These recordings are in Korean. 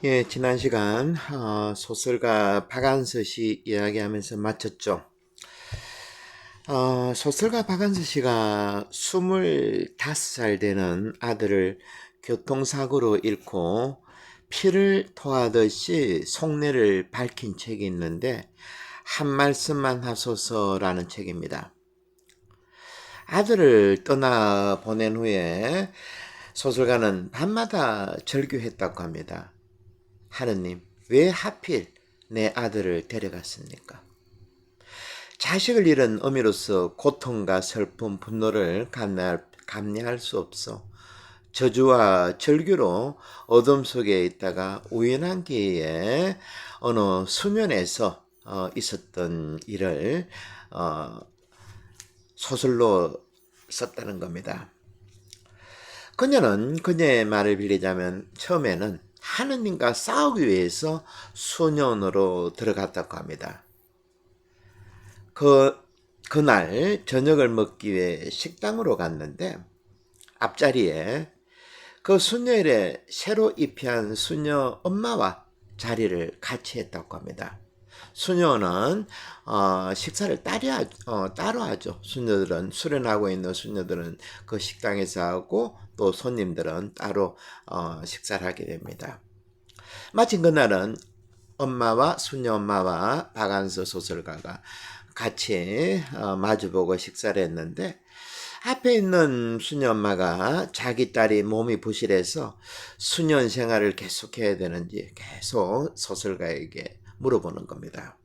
예, 지난 시간 소설가 박안서 씨 이야기하면서 마쳤죠. 소설가 박안서 씨가 25살 되는 아들을 교통사고로 잃고 피를 토하듯이 속내를 밝힌 책이 있는데 한 말씀만 하소서라는 책입니다. 아들을 떠나 보낸 후에 소설가는 밤마다 절규했다고 합니다. 하느님, 왜 하필 내 아들을 데려갔습니까? 자식을 잃은 어미로서 고통과 슬픔, 분노를 감내할 수 없어 저주와 절규로 어둠 속에 있다가 우연한 기회에 어느 수면에서 있었던 일을 소설로 썼다는 겁니다. 그녀의 말을 빌리자면 처음에는 하느님과 싸우기 위해서 수년으로 들어갔다고 합니다. 그날 저녁을 먹기 위해 식당으로 갔는데 앞자리에 그 수녀일에 새로 입회한 수녀 엄마와 자리를 같이 했다고 합니다. 수녀는 식사를 따로 하죠. 수녀들은 수련하고 있는 수녀들은 그 식당에서 하고 또 손님들은 따로 식사를 하게 됩니다. 마침 그날은 수녀 엄마와 박안서 소설가가 같이 마주보고 식사를 했는데 앞에 있는 수녀 엄마가 자기 딸이 몸이 부실해서 수년 생활을 계속해야 되는지 계속 소설가에게 물어보는 겁니다.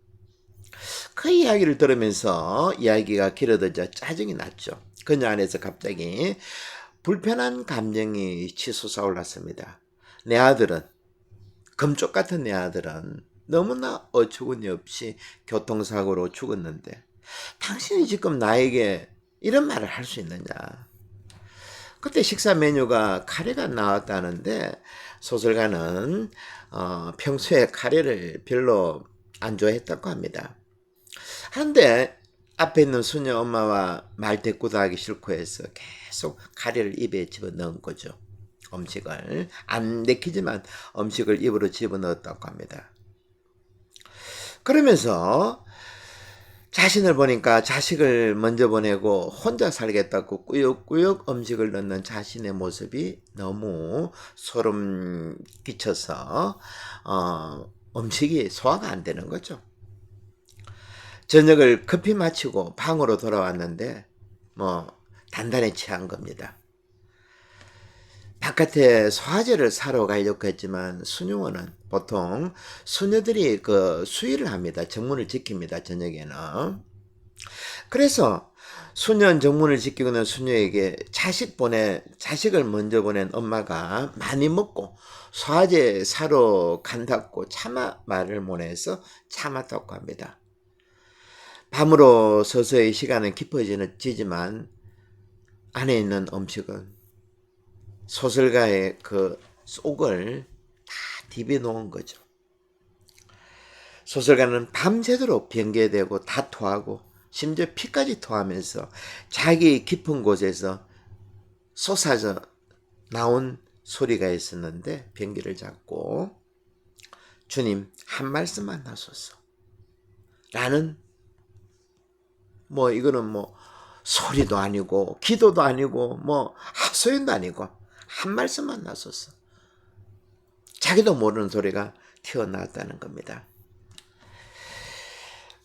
그 이야기를 들으면서 이야기가 길어들자 짜증이 났죠. 그녀 안에서 갑자기 불편한 감정이 치솟아 올랐습니다. 내 아들은, 금쪽 같은 내 아들은 너무나 어처구니 없이 교통사고로 죽었는데 당신이 지금 나에게 이런 말을 할 수 있느냐. 그때 식사 메뉴가 카레가 나왔다는데 소설가는 평소에 카레를 별로 안 좋아했다고 합니다. 한데 앞에 있는 수녀 엄마와 말대꾸도 하기 싫고 해서 계속 카레를 입에 집어넣은 거죠. 음식을 안 내키지만 음식을 입으로 집어넣었다고 합니다. 그러면서 자신을 보니까 자식을 먼저 보내고 혼자 살겠다고 꾸역꾸역 음식을 넣는 자신의 모습이 너무 소름 끼쳐서 음식이 소화가 안 되는 거죠. 저녁을 급히 마치고 방으로 돌아왔는데 단단히 취한 겁니다. 바깥에 소화제를 사러 가려고 했지만 수녀원은 보통 수녀들이 그 수의를 합니다. 정문을 지킵니다. 저녁에는. 그래서 수년 정문을 지키고 있는 수녀에게 자식을 먼저 보낸 엄마가 많이 먹고 소화제 사러 간다고 차마 말을 못해서 참았다고 합니다. 밤으로 서서히 시간은 깊어지지만 안에 있는 음식은 소설가의 그 속을 다 디벼 놓은 거죠. 소설가는 밤새도록 변개되고 다투하고 심지어 피까지 토하면서 자기 깊은 곳에서 솟아져 나온 소리가 있었는데 변기를 잡고 주님 한 말씀만 하소서 라는 이거는 소리도 아니고 기도도 아니고 하소연도 아니고 한 말씀만 하소서. 자기도 모르는 소리가 튀어나왔다는 겁니다.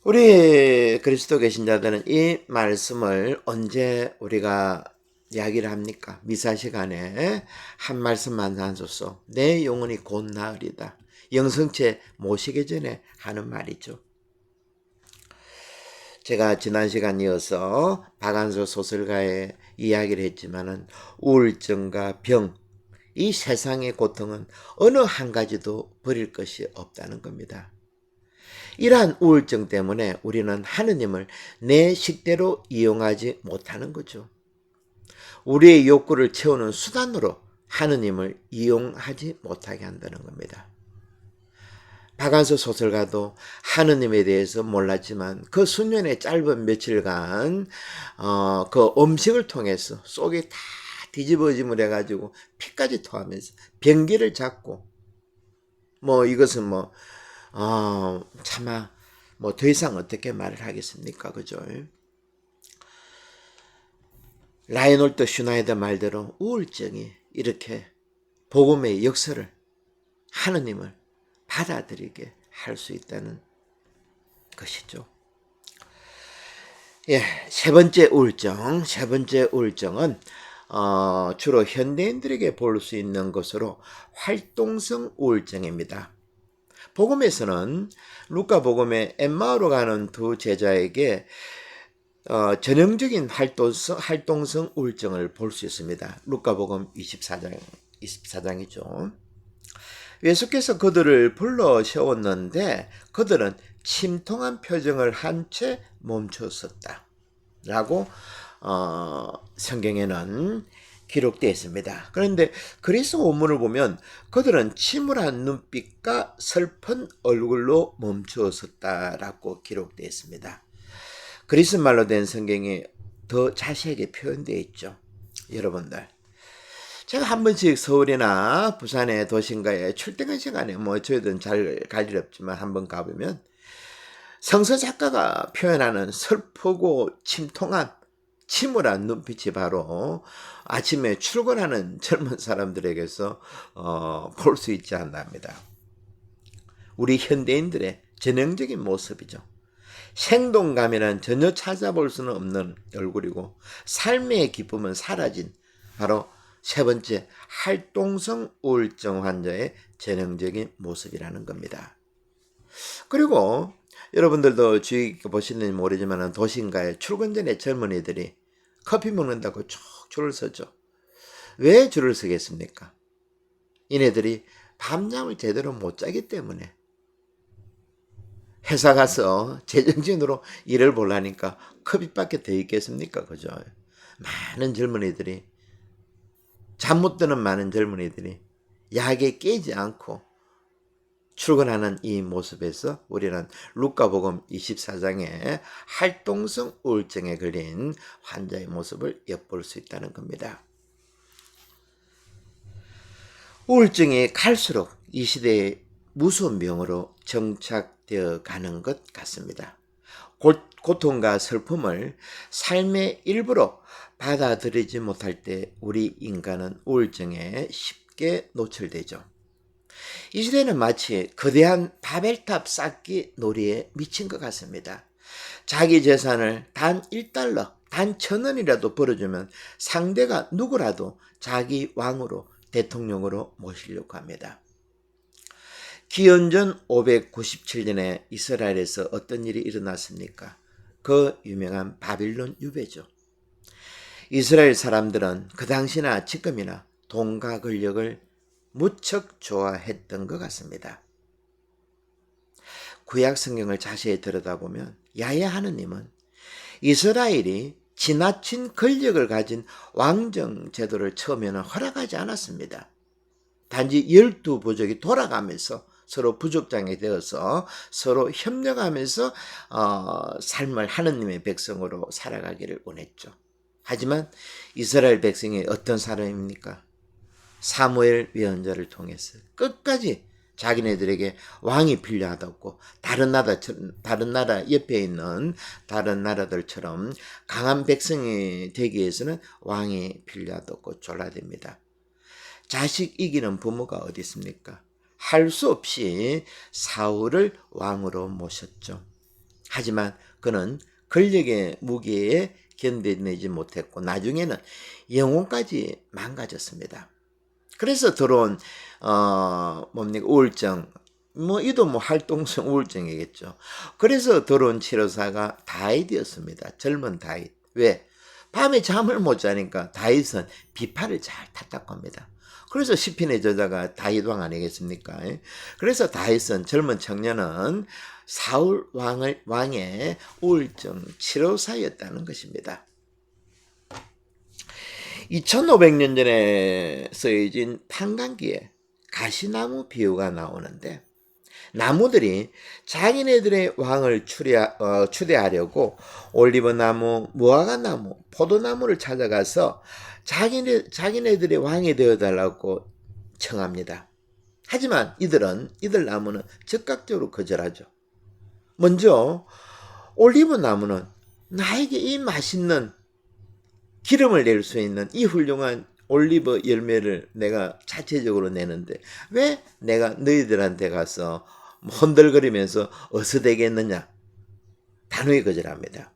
우리 그리스도 신자들은 이 말씀을 언제 우리가 이야기를 합니까? 미사 시간에 한 말씀만 하소서. 내 영혼이 곧 나으리다. 영성체 모시기 전에 하는 말이죠. 제가 지난 시간 이어서 박안서 소설가의 이야기를 했지만은 우울증과 병, 이 세상의 고통은 어느 한 가지도 버릴 것이 없다는 겁니다. 이러한 우울증 때문에 우리는 하느님을 내 식대로 이용하지 못하는 거죠. 우리의 욕구를 채우는 수단으로 하느님을 이용하지 못하게 한다는 겁니다. 박안서 소설가도 하느님에 대해서 몰랐지만 그 수년의 짧은 며칠간 그 음식을 통해서 속이 다 뒤집어짐을 해가지고 피까지 토하면서 변기를 잡고 뭐 이것은 뭐 차마 뭐 더 이상 어떻게 말을 하겠습니까? 그죠? 라이놀드 슈나이더 말대로 우울증이 이렇게 복음의 역사를 하느님을 받아들이게 할 수 있다는 것이죠. 예, 세 번째 우울증은 주로 현대인들에게 볼 수 있는 것으로 활동성 우울증입니다. 복음에서는 루카 복음에 엠마오로 가는 두 제자에게 전형적인 활동성 우울증을 볼 수 있습니다. 루카복음 24장이죠. 예수께서 그들을 불러 세웠는데 그들은 침통한 표정을 한 채 멈췄었다 라고 성경에는 기록되어 있습니다. 그런데 그리스 원문을 보면 그들은 침울한 눈빛과 슬픈 얼굴로 멈추었었다라고 기록되어 있습니다. 그리스 말로 된 성경이 더 자세하게 표현되어 있죠. 여러분들, 제가 한 번씩 서울이나 부산의 도심가에 출퇴근 시간에 뭐 저희들은 잘 갈 일 없지만 한번 가보면 성서 작가가 표현하는 슬프고 침통한 침울한 눈빛이 바로 아침에 출근하는 젊은 사람들에게서 볼 수 있지 않나 합니다. 우리 현대인들의 전형적인 모습이죠. 생동감이란 전혀 찾아볼 수는 없는 얼굴이고 삶의 기쁨은 사라진 바로 세 번째 활동성 우울증 환자의 전형적인 모습이라는 겁니다. 그리고 여러분들도 주의 깊게 보시는지 모르지만 도심가에 출근 전에 젊은이들이 커피 먹는다고 쭉 줄을 서죠. 왜 줄을 서겠습니까? 이네들이 밤잠을 제대로 못 자기 때문에 회사 가서 제정신으로 일을 보려니까 커피밖에 더 있겠습니까? 그죠? 많은 젊은이들이 잠 못 드는 많은 젊은이들이 약에 깨지 않고 출근하는 이 모습에서 우리는 루카복음 24장의 활동성 우울증에 걸린 환자의 모습을 엿볼 수 있다는 겁니다. 우울증이 갈수록 이 시대의 무서운 병으로 정착되어 가는 것 같습니다. 고통과 슬픔을 삶의 일부로 받아들이지 못할 때 우리 인간은 우울증에 쉽게 노출되죠. 이 시대는 마치 거대한 바벨탑 쌓기 놀이에 미친 것 같습니다. 자기 재산을 단 1달러, 단 1,000원이라도 벌어주면 상대가 누구라도 자기 왕으로 대통령으로 모시려고 합니다. 기원전 597년에 이스라엘에서 어떤 일이 일어났습니까? 그 유명한 바빌론 유배죠. 이스라엘 사람들은 그 당시나 지금이나 돈과 권력을 무척 좋아했던 것 같습니다. 구약 성경을 자세히 들여다보면 야훼 하느님은 이스라엘이 지나친 권력을 가진 왕정 제도를 처음에는 허락하지 않았습니다. 단지 12부족이 돌아가면서 서로 부족장이 되어서 서로 협력하면서 삶을 하느님의 백성으로 살아가기를 원했죠. 하지만 이스라엘 백성이 어떤 사람입니까? 사무엘 예언자를 통해서 끝까지 자기네들에게 왕이 필요하다고 다른 나라 옆에 있는 다른 나라들처럼 강한 백성이 되기 위해서는 왕이 필요하다고 졸라댑니다. 자식 이기는 부모가 어디 있습니까? 할 수 없이 사울을 왕으로 모셨죠. 하지만 그는 권력의 무게에 견뎌내지 못했고 나중에는 영혼까지 망가졌습니다. 그래서 들어온 우울증, 이도 활동성 우울증이겠죠. 그래서 들어온 치료사가 다윗이었습니다. 젊은 다윗. 왜? 밤에 잠을 못 자니까 다윗은 비파를 잘 탔다고 합니다. 그래서 시편의 저자가 다윗 왕 아니겠습니까? 그래서 다윗은 젊은 청년은 사울 왕의 우울증 치료사였다는 것입니다. 2500년 전에 쓰여진 판관기에 가시나무 비유가 나오는데 나무들이 자기네들의 왕을 추대하려고 올리브나무, 무화과나무, 포도나무를 찾아가서 자기네들의 왕이 되어달라고 청합니다. 하지만 이들 나무는 즉각적으로 거절하죠. 먼저 올리브 나무는 나에게 이 맛있는 기름을 낼 수 있는 이 훌륭한 올리브 열매를 내가 자체적으로 내는데 왜 내가 너희들한테 가서 흔들거리면서 어서되겠느냐? 단호히 거절합니다.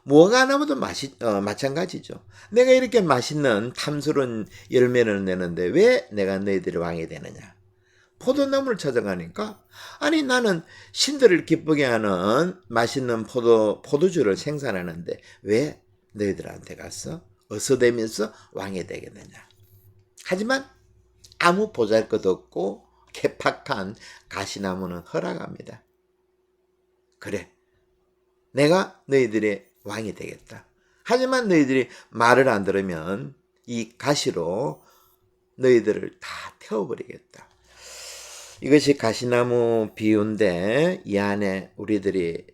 무화과 나무도 마찬가지죠. 내가 이렇게 맛있는 탐스러운 열매를 내는데 왜 내가 너희들이 왕이 되느냐? 포도나무를 찾아가니까 아니 나는 신들을 기쁘게 하는 맛있는 포도주를 생산하는데 왜 너희들한테 가서 어서되면서 왕이 되겠느냐? 하지만 아무 보잘것없고 개팍한 가시나무는 허락합니다. 그래, 내가 너희들의 왕이 되겠다. 하지만 너희들이 말을 안 들으면 이 가시로 너희들을 다 태워버리겠다. 이것이 가시나무 비유인데 이 안에 우리들이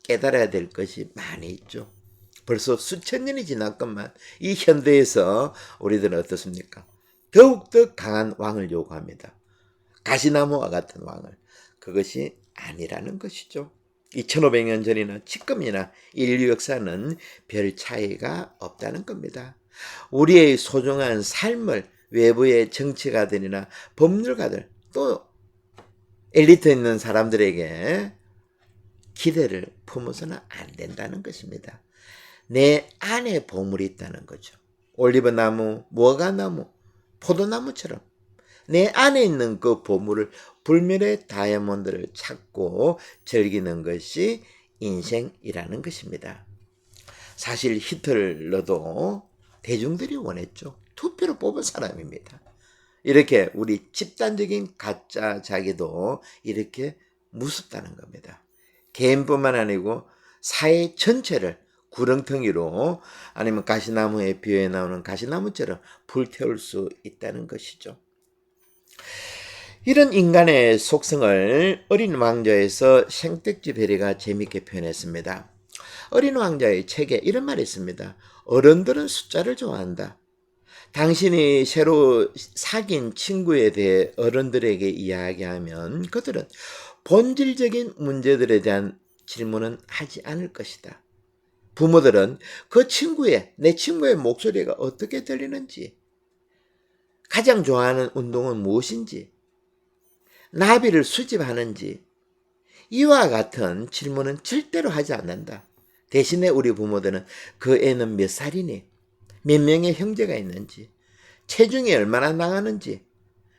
깨달아야 될 것이 많이 있죠. 벌써 수천 년이 지났건만 이 현대에서 우리들은 어떻습니까? 더욱더 강한 왕을 요구합니다. 가시나무와 같은 왕을. 그것이 아니라는 것이죠. 2500년 전이나 지금이나 인류 역사는 별 차이가 없다는 겁니다. 우리의 소중한 삶을 외부의 정치가들이나 법률가들 또 엘리트 있는 사람들에게 기대를 품어서는 안 된다는 것입니다. 내 안에 보물이 있다는 거죠. 올리브나무, 무화과나무, 포도나무처럼 내 안에 있는 그 보물을 불멸의 다이아몬드를 찾고 즐기는 것이 인생이라는 것입니다. 사실 히틀러도 대중들이 원했죠. 투표로 뽑은 사람입니다. 이렇게 우리 집단적인 가짜 자기도 이렇게 무섭다는 겁니다. 개인뿐만 아니고 사회 전체를 구렁텅이로 아니면 가시나무의 비유에 나오는 가시나무처럼 불태울 수 있다는 것이죠. 이런 인간의 속성을 어린 왕자에서 생택지 베리가 재미있게 표현했습니다. 어린 왕자의 책에 이런 말이 있습니다. 어른들은 숫자를 좋아한다. 당신이 새로 사귄 친구에 대해 어른들에게 이야기하면 그들은 본질적인 문제들에 대한 질문은 하지 않을 것이다. 부모들은 내 친구의 목소리가 어떻게 들리는지, 가장 좋아하는 운동은 무엇인지, 나비를 수집하는지, 이와 같은 질문은 절대로 하지 않는다. 대신에 우리 부모들은 그 애는 몇 살이니, 몇 명의 형제가 있는지, 체중이 얼마나 나가는지,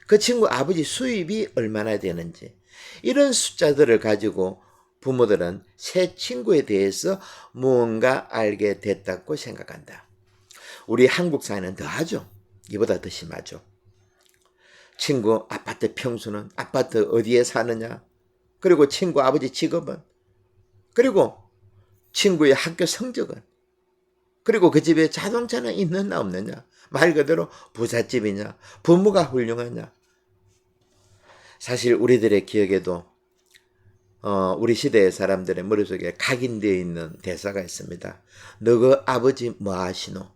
그 친구 아버지 수입이 얼마나 되는지, 이런 숫자들을 가지고 부모들은 새 친구에 대해서 무언가 알게 됐다고 생각한다. 우리 한국 사회는 더 하죠. 이보다 더 심하죠. 친구 아파트 평수는, 아파트 어디에 사느냐, 그리고 친구 아버지 직업은, 그리고 친구의 학교 성적은, 그리고 그 집에 자동차는 있느냐 없느냐, 말 그대로 부잣집이냐, 부모가 훌륭하냐. 사실 우리들의 기억에도 우리 시대의 사람들의 머릿속에 각인되어 있는 대사가 있습니다. 너그 아버지 뭐 하시노?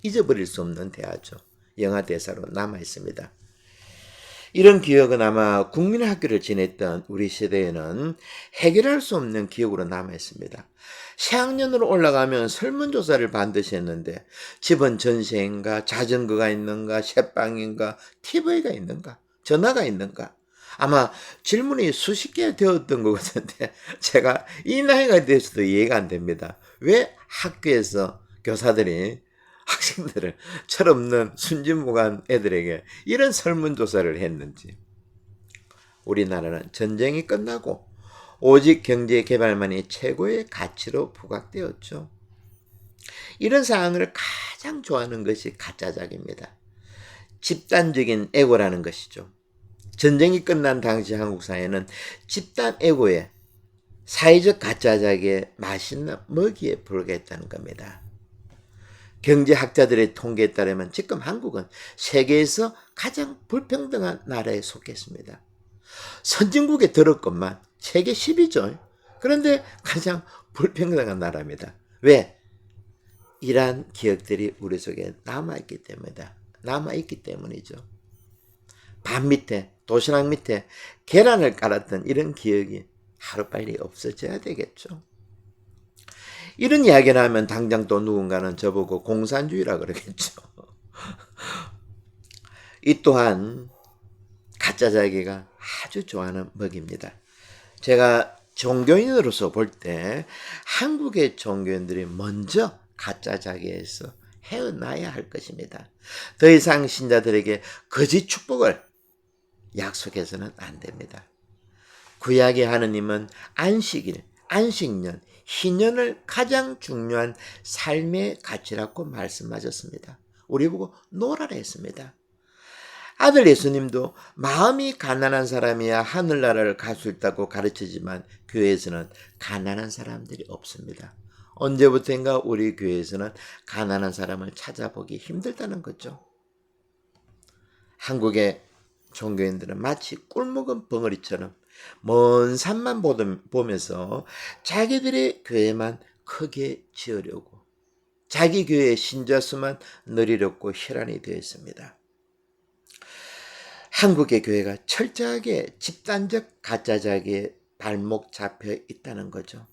잊어버릴 수 없는 대화죠. 영화 대사로 남아 있습니다. 이런 기억은 아마 국민학교를 지냈던 우리 시대에는 해결할 수 없는 기억으로 남아 있습니다. 새학년으로 올라가면 설문조사를 반드시 했는데 집은 전세인가, 자전거가 있는가, 새빵인가, TV가 있는가, 전화가 있는가. 아마 질문이 수십 개 되었던 것 같은데 제가 이 나이가 돼서도 이해가 안 됩니다. 왜 학교에서 교사들이 학생들을 철없는 순진무구한 애들에게 이런 설문조사를 했는지. 우리나라는 전쟁이 끝나고 오직 경제개발만이 최고의 가치로 부각되었죠. 이런 상황을 가장 좋아하는 것이 가짜작입니다. 집단적인 애고라는 것이죠. 전쟁이 끝난 당시 한국 사회는 집단 애고에 사회적 가짜작에 맛있는 먹이에 불과했다는 겁니다. 경제학자들의 통계에 따르면 지금 한국은 세계에서 가장 불평등한 나라에 속했습니다. 선진국에 들었건만 세계 10위죠. 그런데 가장 불평등한 나라입니다. 왜? 이러한 기억들이 우리 속에 남아있기 때문이죠. 밤 밑에 도시락 밑에 계란을 깔았던 이런 기억이 하루빨리 없어져야 되겠죠. 이런 이야기를 하면 당장 또 누군가는 저보고 공산주의라 그러겠죠. 이 또한 가짜 자기가 아주 좋아하는 먹입니다. 제가 종교인으로서 볼 때 한국의 종교인들이 먼저 가짜 자기에서 헤어나야 할 것입니다. 더 이상 신자들에게 거짓 축복을 약속해서는 안 됩니다. 구약의 하느님은 안식일, 안식년, 희년을 가장 중요한 삶의 가치라고 말씀하셨습니다. 우리 보고 놀아라 했습니다. 아들 예수님도 마음이 가난한 사람이야 하늘나라를 갈 수 있다고 가르치지만 교회에서는 가난한 사람들이 없습니다. 언제부터인가 우리 교회에서는 가난한 사람을 찾아보기 힘들다는 거죠. 한국의 종교인들은 마치 꿀먹은 벙어리처럼 먼 산만 보면서 자기들의 교회만 크게 지으려고 자기 교회의 신자 수만 늘리려고 혈안이 되어 있습니다. 한국의 교회가 철저하게 집단적 가짜 자기에 발목 잡혀 있다는 거죠.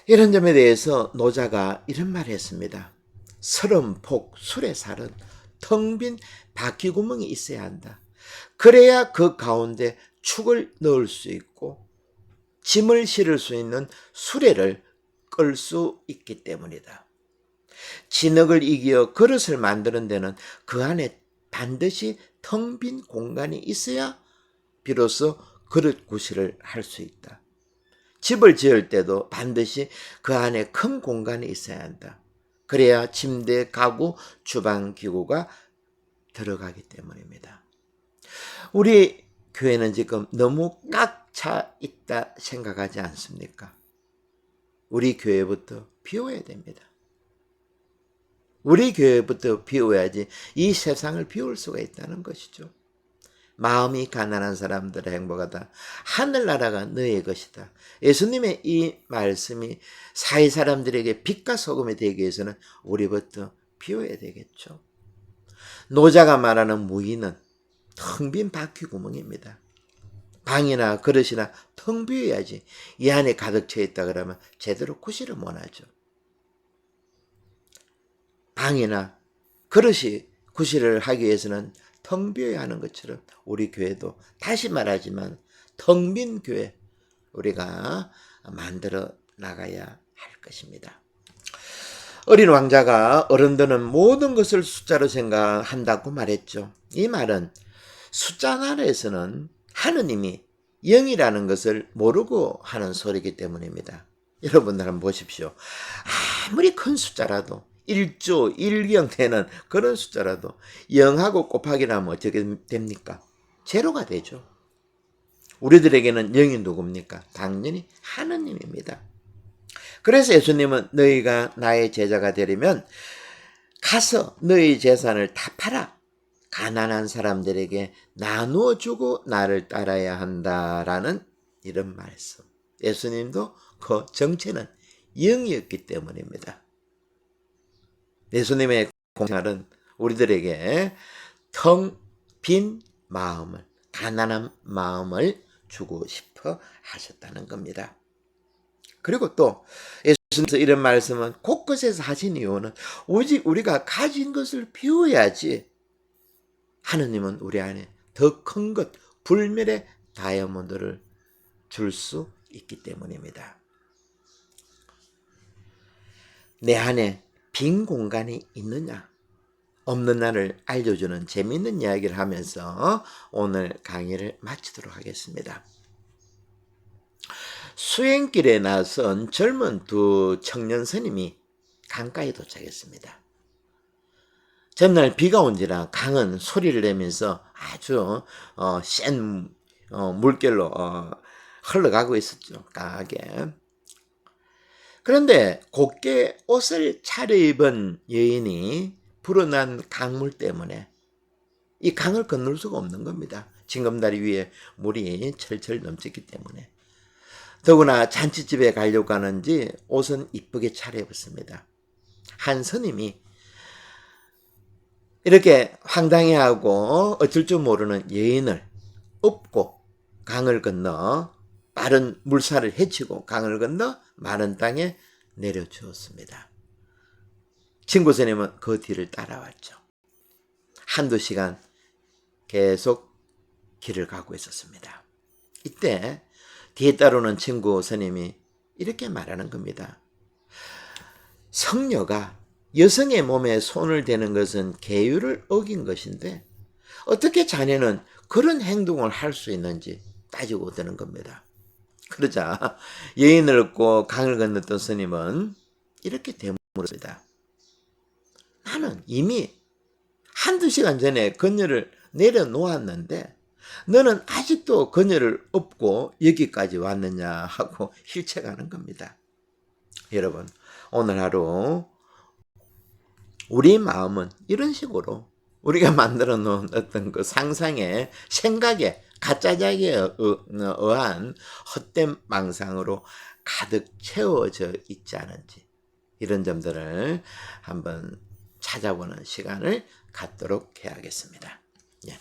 이런 점에 대해서 노자가 이런 말을 했습니다. 서른 폭 술에 살은 텅 빈 바퀴구멍이 있어야 한다. 그래야 그 가운데 축을 넣을 수 있고 짐을 실을 수 있는 수레를 끌 수 있기 때문이다. 진흙을 이겨 그릇을 만드는 데는 그 안에 반드시 텅 빈 공간이 있어야 비로소 그릇 구실을 할 수 있다. 집을 지을 때도 반드시 그 안에 큰 공간이 있어야 한다. 그래야 침대, 가구, 주방 기구가 들어가기 때문입니다. 우리 교회는 지금 너무 꽉 차 있다 생각하지 않습니까? 우리 교회부터 비워야 됩니다. 우리 교회부터 비워야지 이 세상을 비울 수가 있다는 것이죠. 마음이 가난한 사람들의 행복하다. 하늘나라가 너의 것이다. 예수님의 이 말씀이 사회 사람들에게 빛과 소금이 되기 위해서는 우리부터 비워야 되겠죠. 노자가 말하는 무의는 텅 빈 바퀴구멍입니다. 방이나 그릇이나 텅 비어야지 이 안에 가득 차 있다 그러면 제대로 구실을 못하죠. 방이나 그릇이 구실을 하기 위해서는 텅 비어야 하는 것처럼 우리 교회도 다시 말하지만 텅 빈 교회 우리가 만들어 나가야 할 것입니다. 어린 왕자가 어른들은 모든 것을 숫자로 생각한다고 말했죠. 이 말은 숫자 나라에서는 하느님이 0이라는 것을 모르고 하는 소리이기 때문입니다. 여러분들 한번 보십시오. 아무리 큰 숫자라도 1조, 1경 되는 그런 숫자라도 0하고 곱하기를 하면 어떻게 됩니까? 제로가 되죠. 우리들에게는 0이 누굽니까? 당연히 하느님입니다. 그래서 예수님은 너희가 나의 제자가 되려면 가서 너희 재산을 다 팔아 가난한 사람들에게 나누어 주고 나를 따라야 한다라는 이런 말씀. 예수님도 그 정체는 0이었기 때문입니다. 예수님의 공생활은 우리들에게 텅 빈 마음을, 가난한 마음을 주고 싶어 하셨다는 겁니다. 그리고 또 예수님께서 이런 말씀은 곳곳에서 하신 이유는 오직 우리가 가진 것을 비워야지 하느님은 우리 안에 더 큰 것, 불멸의 다이아몬드를 줄 수 있기 때문입니다. 내 안에 빈 공간이 있느냐 없는 나를 알려주는 재미있는 이야기를 하면서 오늘 강의를 마치도록 하겠습니다. 수행길에 나선 젊은 두 청년 스님이 강가에 도착했습니다. 전날 비가 온지라 강은 소리를 내면서 아주 센 물결로 흘러가고 있었죠. 강하게. 그런데 곱게 옷을 차려입은 여인이 불어난 강물 때문에 이 강을 건널 수가 없는 겁니다. 징검다리 위에 물이 철철 넘쳤기 때문에. 더구나 잔치집에 가려고 하는지 옷은 이쁘게 차려입었습니다. 한 스님이 이렇게 황당해하고 어쩔 줄 모르는 여인을 업고 강을 건너 빠른 물살을 헤치고 강을 건너 마른 땅에 내려주었습니다. 친구 스님은 그 뒤를 따라왔죠. 한두 시간 계속 길을 가고 있었습니다. 이때 뒤에 따르는 친구 스님이 이렇게 말하는 겁니다. 성녀가 여성의 몸에 손을 대는 것은 계율을 어긴 것인데 어떻게 자네는 그런 행동을 할 수 있는지 따지고 드는 겁니다. 그러자 여인을 얻고 강을 건넜던 스님은 이렇게 되물었습니다. 나는 이미 한두 시간 전에 그녀를 내려놓았는데 너는 아직도 그녀를 업고 여기까지 왔느냐 하고 힐책하는 겁니다. 여러분, 오늘 하루 우리 마음은 이런 식으로 우리가 만들어 놓은 어떤 그 상상의 생각에 가짜작에 의한 헛된 망상으로 가득 채워져 있지 않은지 이런 점들을 한번 찾아보는 시간을 갖도록 해야겠습니다. 예.